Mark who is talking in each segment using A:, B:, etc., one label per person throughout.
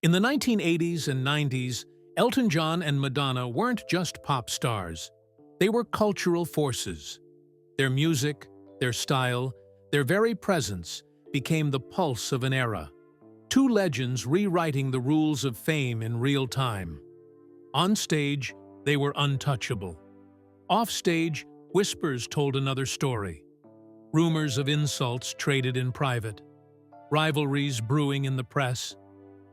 A: In the 1980s and 90s, Elton John and Madonna weren't just pop stars. They were cultural forces. Their music, their style, their very presence became the pulse of an era. Two legends rewriting the rules of fame in real time. On stage, they were untouchable. Off stage, whispers told another story. Rumors of insults traded in private. Rivalries brewing in the press.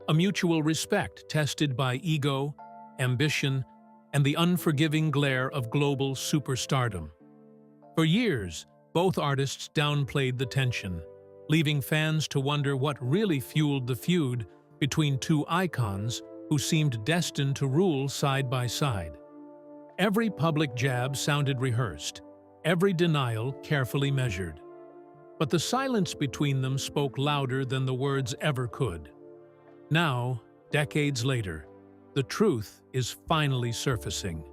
A: A mutual respect tested by ego, ambition, and the unforgiving glare of global superstardom. For years, both artists downplayed the tension, leaving fans to wonder what really fueled the feud between two icons who seemed destined to rule side by side. Every public jab sounded rehearsed, every denial carefully measured. But the silence between them spoke louder than the words ever could. Now, decades later, the truth is finally surfacing.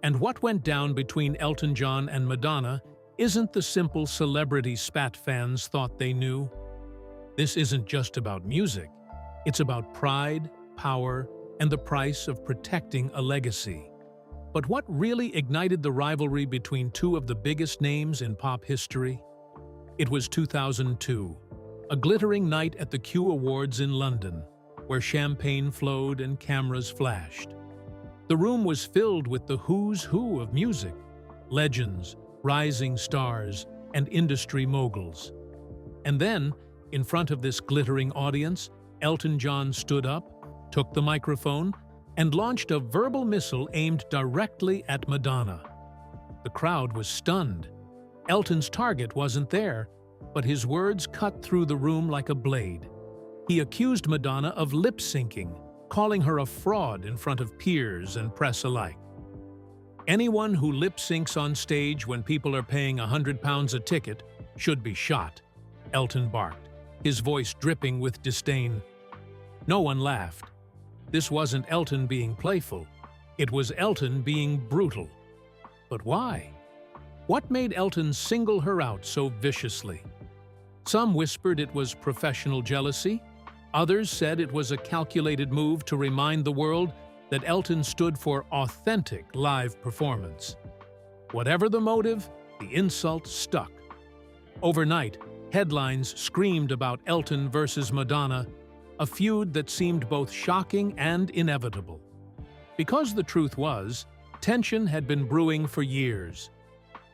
A: And what went down between Elton John and Madonna isn't the simple celebrity spat fans thought they knew. This isn't just about music. It's about pride, power, and the price of protecting a legacy. But what really ignited the rivalry between two of the biggest names in pop history? It was 2002, a glittering night at the Q Awards in London, where champagne flowed and cameras flashed. The room was filled with the who's who of music, legends, rising stars, and industry moguls. And then, in front of this glittering audience, Elton John stood up, took the microphone, and launched a verbal missile aimed directly at Madonna. The crowd was stunned. Elton's target wasn't there, but his words cut through the room like a blade. He accused Madonna of lip-syncing, calling her a fraud in front of peers and press alike. Anyone who lip-syncs on stage when people are paying £100 a ticket should be shot, Elton barked, his voice dripping with disdain. No one laughed. This wasn't Elton being playful. It was Elton being brutal. But why? What made Elton single her out so viciously? Some whispered it was professional jealousy. Others said it was a calculated move to remind the world that Elton stood for authentic live performance. Whatever the motive, the insult stuck. Overnight, headlines screamed about Elton versus Madonna, a feud that seemed both shocking and inevitable. Because the truth was, tension had been brewing for years.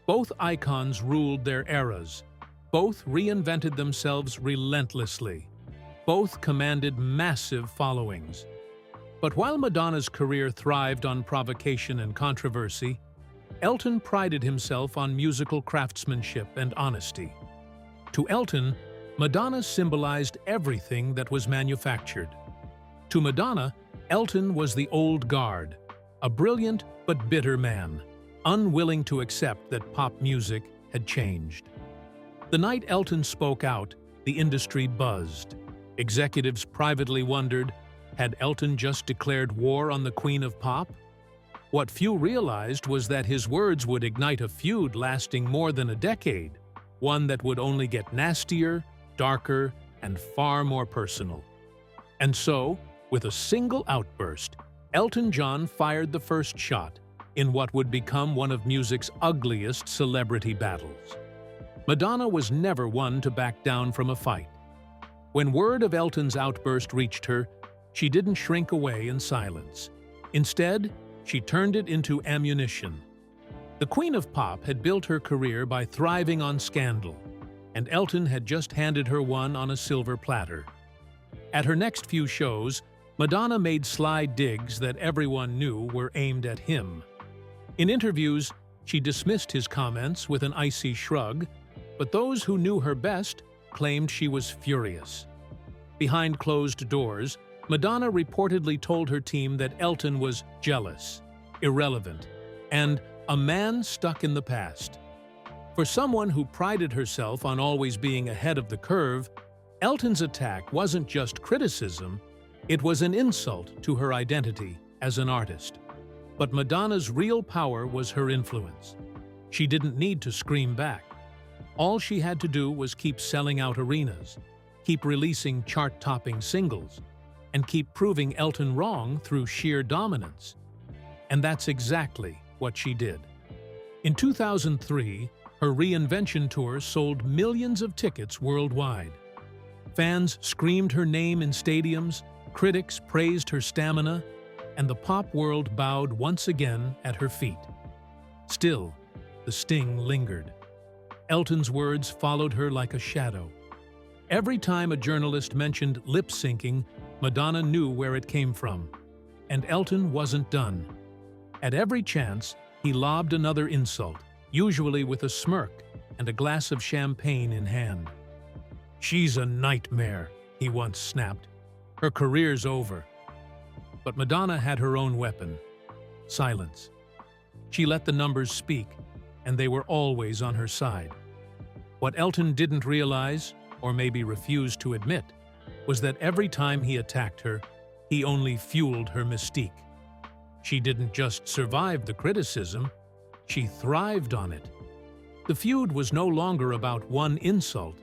A: Both icons ruled their eras. Both reinvented themselves relentlessly. Both commanded massive followings. But while Madonna's career thrived on provocation and controversy, Elton prided himself on musical craftsmanship and honesty. To Elton, Madonna symbolized everything that was manufactured. To Madonna, Elton was the old guard, a brilliant but bitter man, unwilling to accept that pop music had changed. The night Elton spoke out, the industry buzzed. Executives privately wondered, had Elton just declared war on the Queen of Pop? What few realized was that his words would ignite a feud lasting more than a decade, one that would only get nastier, darker, and far more personal. And so, with a single outburst, Elton John fired the first shot in what would become one of music's ugliest celebrity battles. Madonna was never one to back down from a fight. When word of Elton's outburst reached her, she didn't shrink away in silence. Instead, she turned it into ammunition. The Queen of Pop had built her career by thriving on scandal, and Elton had just handed her one on a silver platter. At her next few shows, Madonna made sly digs that everyone knew were aimed at him. In interviews, she dismissed his comments with an icy shrug, but those who knew her best claimed she was furious. Behind closed doors, Madonna reportedly told her team that Elton was jealous, irrelevant, and a man stuck in the past. For someone who prided herself on always being ahead of the curve, Elton's attack wasn't just criticism, it was an insult to her identity as an artist. But Madonna's real power was her influence. She didn't need to scream back. All she had to do was keep selling out arenas, keep releasing chart-topping singles, and keep proving Elton wrong through sheer dominance. And that's exactly what she did. In 2003, her reinvention tour sold millions of tickets worldwide. Fans screamed her name in stadiums, critics praised her stamina, and the pop world bowed once again at her feet. Still, the sting lingered. Elton's words followed her like a shadow. Every time a journalist mentioned lip-syncing, Madonna knew where it came from. And Elton wasn't done. At every chance, he lobbed another insult, usually with a smirk and a glass of champagne in hand. "She's a nightmare," he once snapped. "Her career's over." But Madonna had her own weapon: silence. She let the numbers speak, and they were always on her side. What Elton didn't realize, or maybe refused to admit, was that every time he attacked her, he only fueled her mystique. She didn't just survive the criticism, she thrived on it. The feud was no longer about one insult.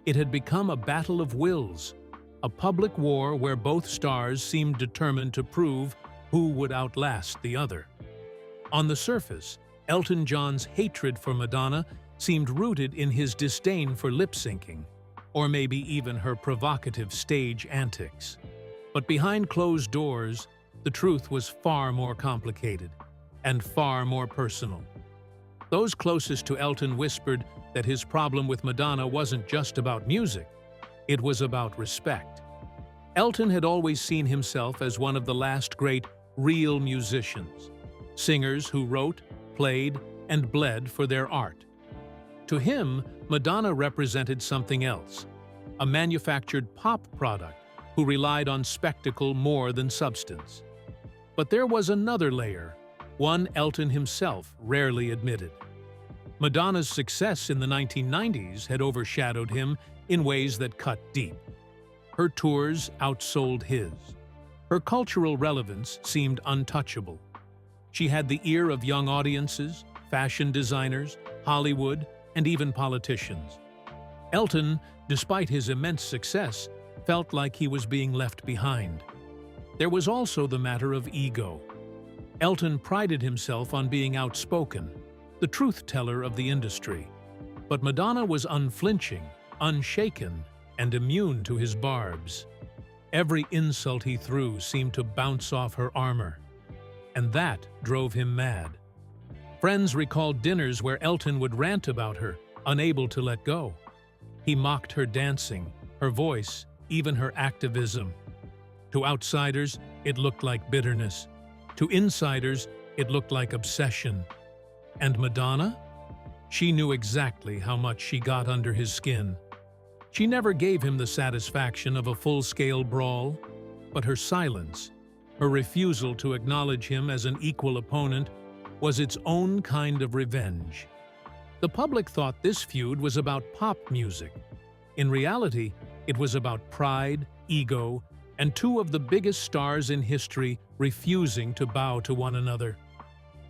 A: It had become a battle of wills, a public war where both stars seemed determined to prove who would outlast the other. On the surface, Elton John's hatred for Madonna seemed rooted in his disdain for lip-syncing, or maybe even her provocative stage antics. But behind closed doors, the truth was far more complicated and far more personal. Those closest to Elton whispered that his problem with Madonna wasn't just about music, it was about respect. Elton had always seen himself as one of the last great real musicians, singers who wrote, played, and bled for their art. To him, Madonna represented something else, a manufactured pop product who relied on spectacle more than substance. But there was another layer, one Elton himself rarely admitted. Madonna's success in the 1990s had overshadowed him in ways that cut deep. Her tours outsold his. Her cultural relevance seemed untouchable. She had the ear of young audiences, fashion designers, Hollywood, and even politicians. Elton, despite his immense success, felt like he was being left behind. There was also the matter of ego. Elton prided himself on being outspoken, the truth-teller of the industry. But Madonna was unflinching, unshaken, and immune to his barbs. Every insult he threw seemed to bounce off her armor. And that drove him mad. Friends recalled dinners where Elton would rant about her, unable to let go. He mocked her dancing, her voice, even her activism. To outsiders, it looked like bitterness. To insiders, it looked like obsession. And Madonna? She knew exactly how much she got under his skin. She never gave him the satisfaction of a full-scale brawl, but her silence, her refusal to acknowledge him as an equal opponent, was its own kind of revenge. The public thought this feud was about pop music. In reality, it was about pride, ego, and two of the biggest stars in history refusing to bow to one another.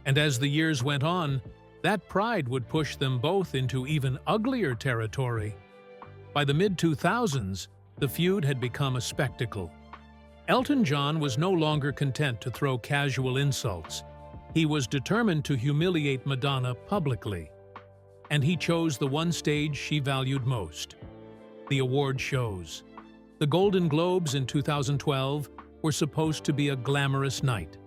A: And as the years went on, that pride would push them both into even uglier territory. By the mid-2000s, the feud had become a spectacle. Elton John was no longer content to throw casual insults. He was determined to humiliate Madonna publicly. And he chose the one stage she valued most: the award shows. The Golden Globes in 2012 were supposed to be a glamorous night.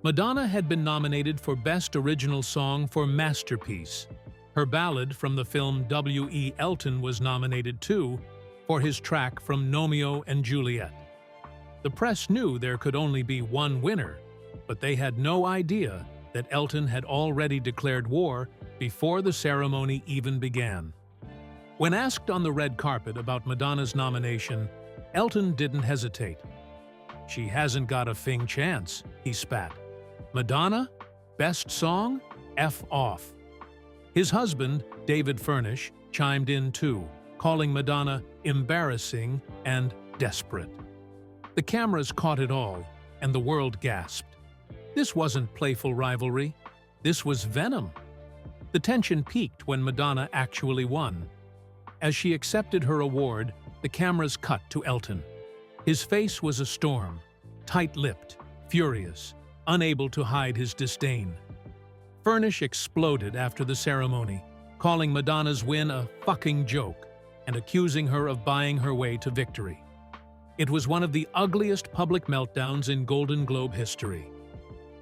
A: Madonna had been nominated for Best Original Song for Masterpiece. Her ballad from the film W.E. Elton was nominated too, for his track from Romeo and Juliet. The press knew there could only be one winner, but they had no idea that Elton had already declared war before the ceremony even began. When asked on the red carpet about Madonna's nomination, Elton didn't hesitate. "She hasn't got a fing chance," he spat. "Madonna? Best song? F off." His husband, David Furnish, chimed in too, calling Madonna embarrassing and desperate. The cameras caught it all, and the world gasped. This wasn't playful rivalry. This was venom. The tension peaked when Madonna actually won. As she accepted her award, the cameras cut to Elton. His face was a storm, tight-lipped, furious, unable to hide his disdain. Furnish exploded after the ceremony, calling Madonna's win a fucking joke and accusing her of buying her way to victory. It was one of the ugliest public meltdowns in Golden Globe history.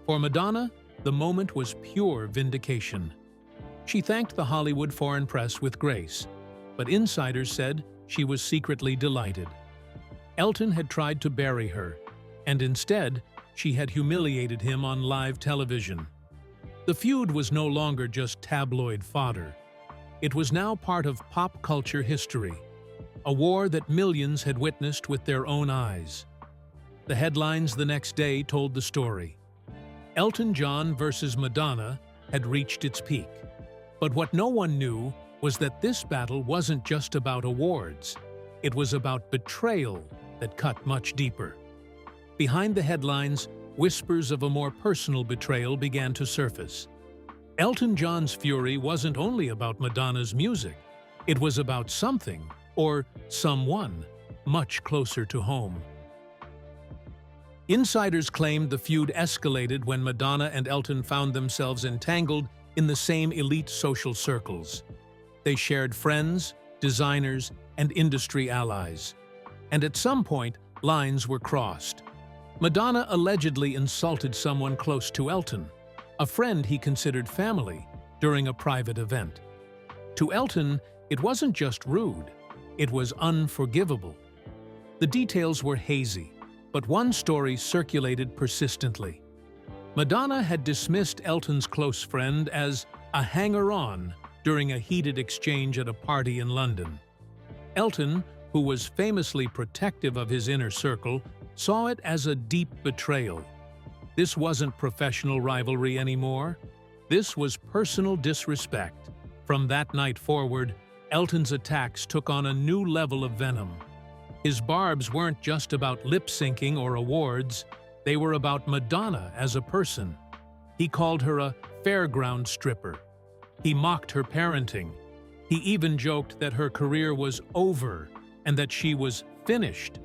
A: For Madonna, the moment was pure vindication. She thanked the Hollywood foreign press with grace, but insiders said she was secretly delighted. Elton had tried to bury her, and instead, she had humiliated him on live television. The feud was no longer just tabloid fodder. It was now part of pop culture history, a war that millions had witnessed with their own eyes. The headlines the next day told the story. Elton John versus Madonna had reached its peak. But what no one knew was that this battle wasn't just about awards. It was about betrayal that cut much deeper. Behind the headlines, whispers of a more personal betrayal began to surface. Elton John's fury wasn't only about Madonna's music. It was about something, or someone, much closer to home. Insiders claimed the feud escalated when Madonna and Elton found themselves entangled in the same elite social circles. They shared friends, designers, and industry allies. And at some point, lines were crossed. Madonna allegedly insulted someone close to Elton, a friend he considered family, during a private event. To Elton, it wasn't just rude, it was unforgivable. The details were hazy, but one story circulated persistently. Madonna had dismissed Elton's close friend as a hanger-on during a heated exchange at a party in London. Elton, who was famously protective of his inner circle, saw it as a deep betrayal. This wasn't professional rivalry anymore. This was personal disrespect. From that night forward, Elton's attacks took on a new level of venom. His barbs weren't just about lip-syncing or awards, they were about Madonna as a person. He called her a fairground stripper. He mocked her parenting. He even joked that her career was over and that she was finished.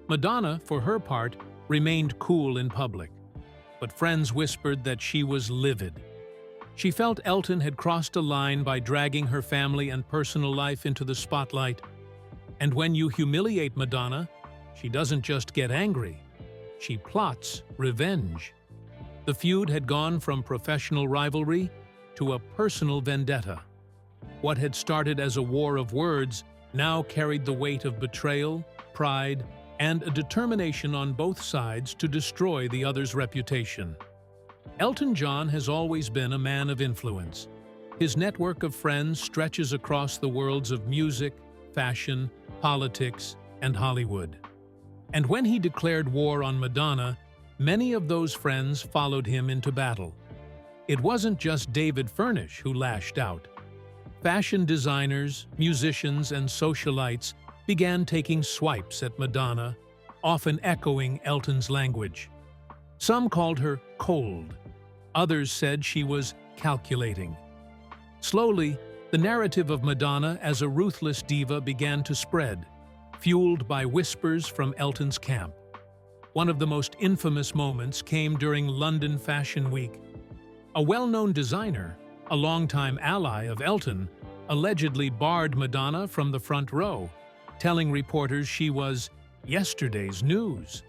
A: Madonna, for her part, remained cool in public, but friends whispered that she was livid. She felt Elton had crossed a line by dragging her family and personal life into the spotlight. And when you humiliate Madonna, she doesn't just get angry, she plots revenge. The feud had gone from professional rivalry to a personal vendetta. What had started as a war of words now carried the weight of betrayal, pride, and a determination on both sides to destroy the other's reputation. Elton John has always been a man of influence. His network of friends stretches across the worlds of music, fashion, politics, and Hollywood. And when he declared war on Madonna, many of those friends followed him into battle. It wasn't just David Furnish who lashed out. Fashion designers, musicians, and socialites began taking swipes at Madonna, often echoing Elton's language. Some called her cold. Others said she was calculating. Slowly, the narrative of Madonna as a ruthless diva began to spread, fueled by whispers from Elton's camp. One of the most infamous moments came during London Fashion Week. A well-known designer, a longtime ally of Elton, allegedly barred Madonna from the front row, telling reporters she was yesterday's news.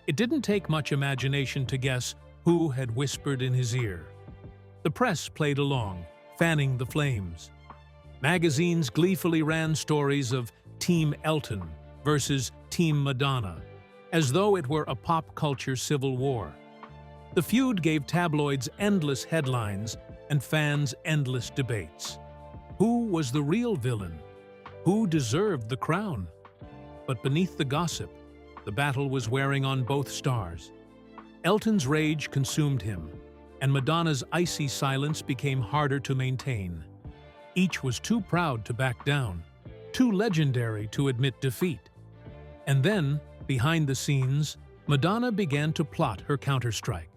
A: It didn't take much imagination to guess who had whispered in his ear. The press played along, fanning the flames. Magazines gleefully ran stories of Team Elton versus Team Madonna, as though it were a pop culture civil war. The feud gave tabloids endless headlines and fans endless debates. Who was the real villain? Who deserved the crown? But beneath the gossip, the battle was wearing on both stars. Elton's rage consumed him, and Madonna's icy silence became harder to maintain. Each was too proud to back down, too legendary to admit defeat. And then, behind the scenes, Madonna began to plot her counterstrike.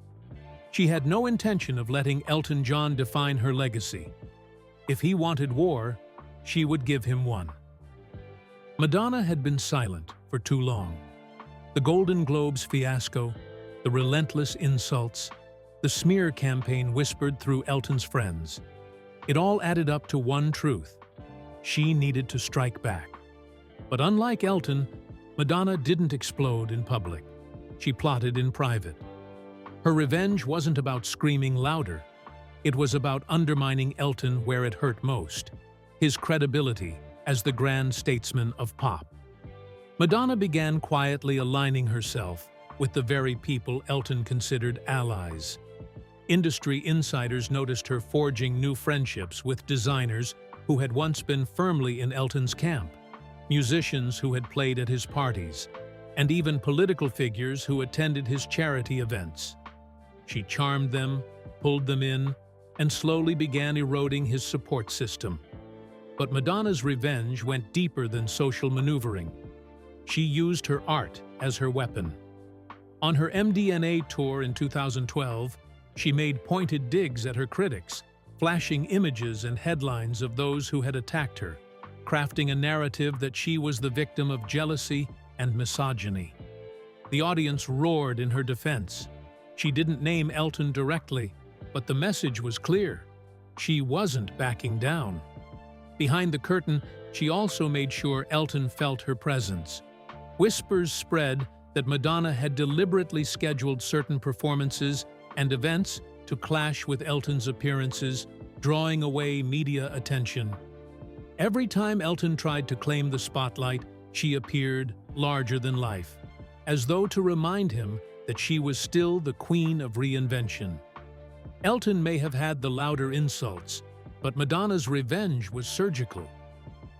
A: She had no intention of letting Elton John define her legacy. If he wanted war, she would give him one. Madonna had been silent for too long. The Golden Globes fiasco, the relentless insults, the smear campaign whispered through Elton's friends. It all added up to one truth: she needed to strike back. But unlike Elton, Madonna didn't explode in public. She plotted in private. Her revenge wasn't about screaming louder. It was about undermining Elton where it hurt most: his credibility as the grand statesman of pop. Madonna began quietly aligning herself with the very people Elton considered allies. Industry insiders noticed her forging new friendships with designers who had once been firmly in Elton's camp, musicians who had played at his parties, and even political figures who attended his charity events. She charmed them, pulled them in, and slowly began eroding his support system. But Madonna's revenge went deeper than social maneuvering. She used her art as her weapon. On her MDNA tour in 2012, she made pointed digs at her critics, flashing images and headlines of those who had attacked her, crafting a narrative that she was the victim of jealousy and misogyny. The audience roared in her defense. She didn't name Elton directly, but the message was clear: she wasn't backing down. Behind the curtain, she also made sure Elton felt her presence. Whispers spread that Madonna had deliberately scheduled certain performances and events to clash with Elton's appearances, drawing away media attention. Every time Elton tried to claim the spotlight, she appeared larger than life, as though to remind him that she was still the queen of reinvention. Elton may have had the louder insults, but Madonna's revenge was surgical.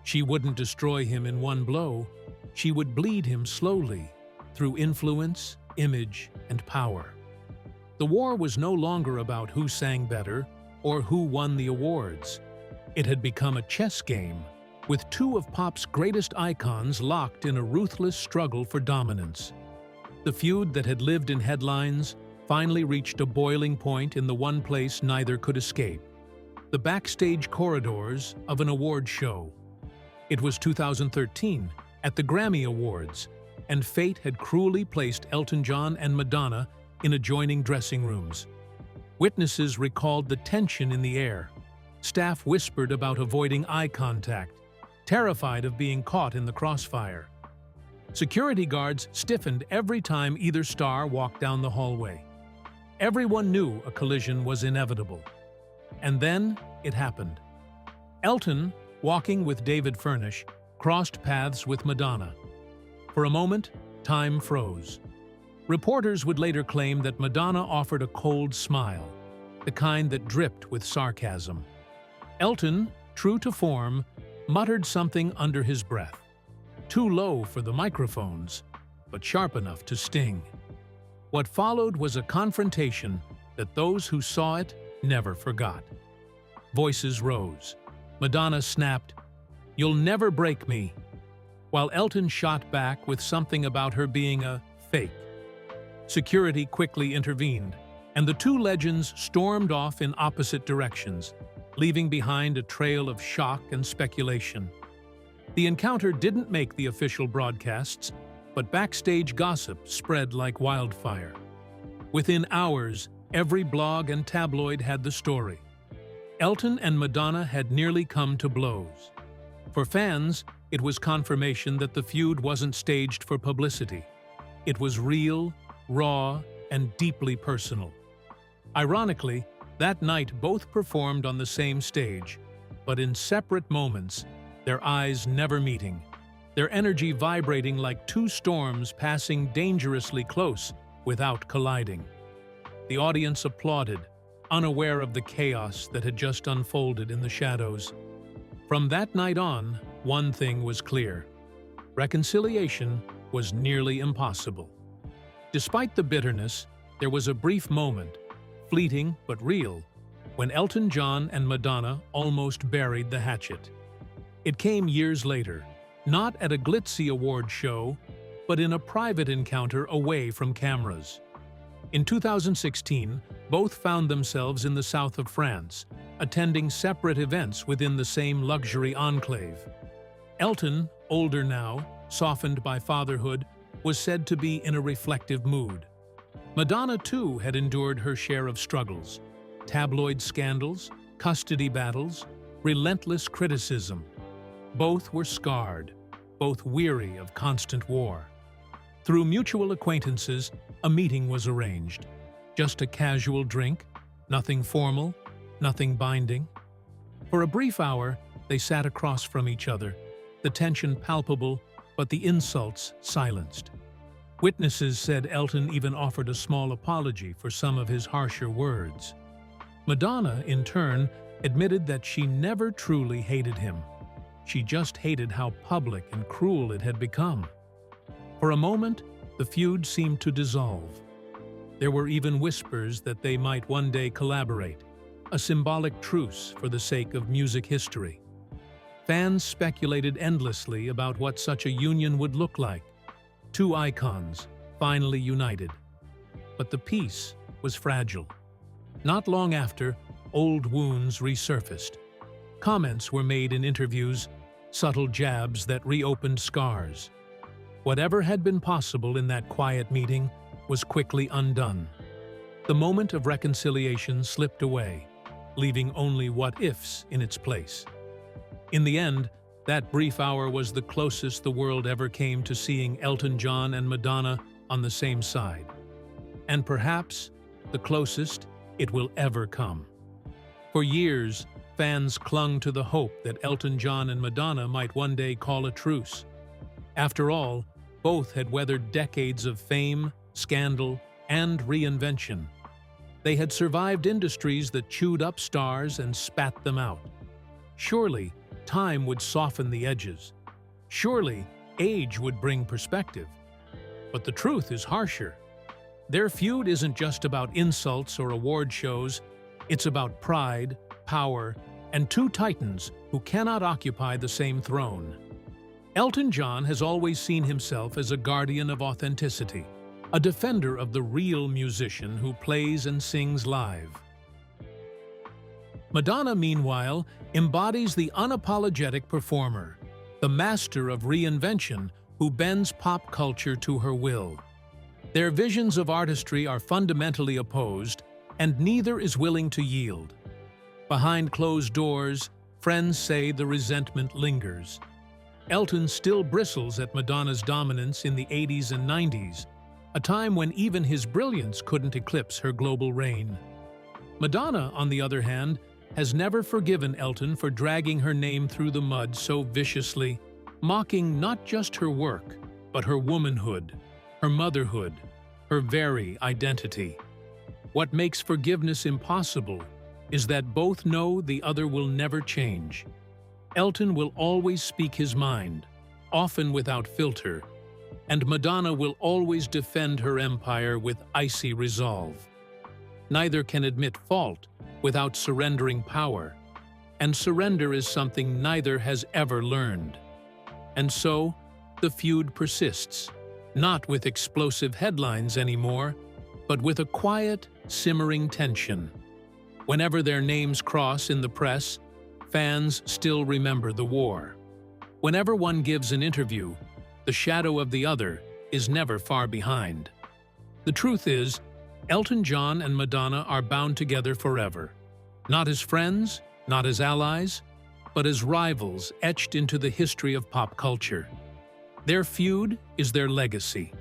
A: She wouldn't destroy him in one blow. She would bleed him slowly, through influence, image, and power. The war was no longer about who sang better or who won the awards. It had become a chess game, with two of pop's greatest icons locked in a ruthless struggle for dominance. The feud that had lived in headlines finally reached a boiling point in the one place neither could escape: the backstage corridors of an award show. It was 2013, at the Grammy Awards, and fate had cruelly placed Elton John and Madonna in adjoining dressing rooms. Witnesses recalled the tension in the air. Staff whispered about avoiding eye contact, terrified of being caught in the crossfire. Security guards stiffened every time either star walked down the hallway. Everyone knew a collision was inevitable. And then it happened. Elton, walking with David Furnish, crossed paths with Madonna. For a moment, time froze. Reporters would later claim that Madonna offered a cold smile, the kind that dripped with sarcasm. Elton, true to form, muttered something under his breath. Too low for the microphones, but sharp enough to sting. What followed was a confrontation that those who saw it never forgot. Voices rose. Madonna snapped, "You'll never break me," while Elton shot back with something about her being a fake. Security quickly intervened, and the two legends stormed off in opposite directions, leaving behind a trail of shock and speculation. The encounter didn't make the official broadcasts, but backstage gossip spread like wildfire. Within hours, every blog and tabloid had the story. Elton and Madonna had nearly come to blows. For fans, it was confirmation that the feud wasn't staged for publicity. It was real, raw, and deeply personal. Ironically, that night both performed on the same stage, but in separate moments, their eyes never meeting, their energy vibrating like two storms passing dangerously close without colliding. The audience applauded, unaware of the chaos that had just unfolded in the shadows. From that night on, one thing was clear: reconciliation was nearly impossible. Despite the bitterness, there was a brief moment, fleeting but real, when Elton John and Madonna almost buried the hatchet. It came years later, not at a glitzy award show, but in a private encounter away from cameras. In 2016, both found themselves in the south of France, attending separate events within the same luxury enclave. Elton, older now, softened by fatherhood, was said to be in a reflective mood. Madonna, too, had endured her share of struggles: tabloid scandals, custody battles, relentless criticism. Both were scarred, both weary of constant war. Through mutual acquaintances, a meeting was arranged. Just a casual drink, nothing formal, nothing binding. For a brief hour, they sat across from each other, the tension palpable, but the insults silenced. Witnesses said Elton even offered a small apology for some of his harsher words. Madonna, in turn, admitted that she never truly hated him. She just hated how public and cruel it had become. For a moment, the feud seemed to dissolve. There were even whispers that they might one day collaborate, a symbolic truce for the sake of music history. Fans speculated endlessly about what such a union would look like. Two icons, finally united. But the peace was fragile. Not long after, old wounds resurfaced. Comments were made in interviews, subtle jabs that reopened scars. Whatever had been possible in that quiet meeting was quickly undone. The moment of reconciliation slipped away, leaving only what-ifs in its place. In the end, that brief hour was the closest the world ever came to seeing Elton John and Madonna on the same side. And perhaps the closest it will ever come. For years, fans clung to the hope that Elton John and Madonna might one day call a truce. After all, both had weathered decades of fame, scandal, and reinvention. They had survived industries that chewed up stars and spat them out. Surely, time would soften the edges. Surely, age would bring perspective. But the truth is harsher. Their feud isn't just about insults or award shows. It's about pride, power, and two titans who cannot occupy the same throne. Elton John has always seen himself as a guardian of authenticity, a defender of the real musician who plays and sings live. Madonna, meanwhile, embodies the unapologetic performer, the master of reinvention who bends pop culture to her will. Their visions of artistry are fundamentally opposed, and neither is willing to yield. Behind closed doors, friends say the resentment lingers. Elton still bristles at Madonna's dominance in the 80s and 90s, a time when even his brilliance couldn't eclipse her global reign. Madonna, on the other hand, has never forgiven Elton for dragging her name through the mud so viciously, mocking not just her work, but her womanhood, her motherhood, her very identity. What makes forgiveness impossible is that both know the other will never change. Elton will always speak his mind, often without filter, and Madonna will always defend her empire with icy resolve. Neither can admit fault without surrendering power, and surrender is something neither has ever learned. And so, the feud persists, not with explosive headlines anymore, but with a quiet, simmering tension. Whenever their names cross in the press, fans still remember the war. Whenever one gives an interview, the shadow of the other is never far behind. The truth is, Elton John and Madonna are bound together forever, not as friends, not as allies, but as rivals etched into the history of pop culture. Their feud is their legacy,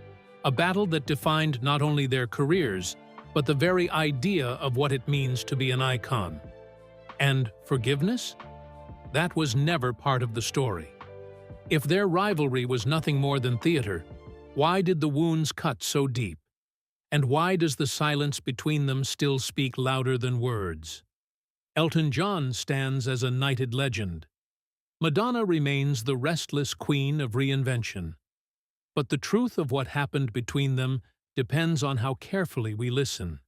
A: a battle that defined not only their careers, but the very idea of what it means to be an icon. And forgiveness? That was never part of the story. If their rivalry was nothing more than theater, why did the wounds cut so deep? And why does the silence between them still speak louder than words? Elton John stands as a knighted legend. Madonna remains the restless queen of reinvention. But the truth of what happened between them depends on how carefully we listen.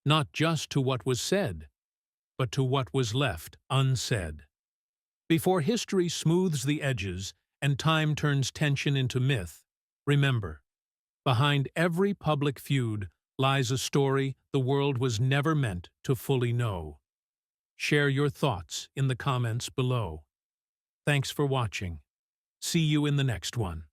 A: Not just to what was said, but to what was left unsaid. Before history smooths the edges and time turns tension into myth, remember, behind every public feud lies a story the world was never meant to fully know. Share your thoughts in the comments below. Thanks for watching. See you in the next one.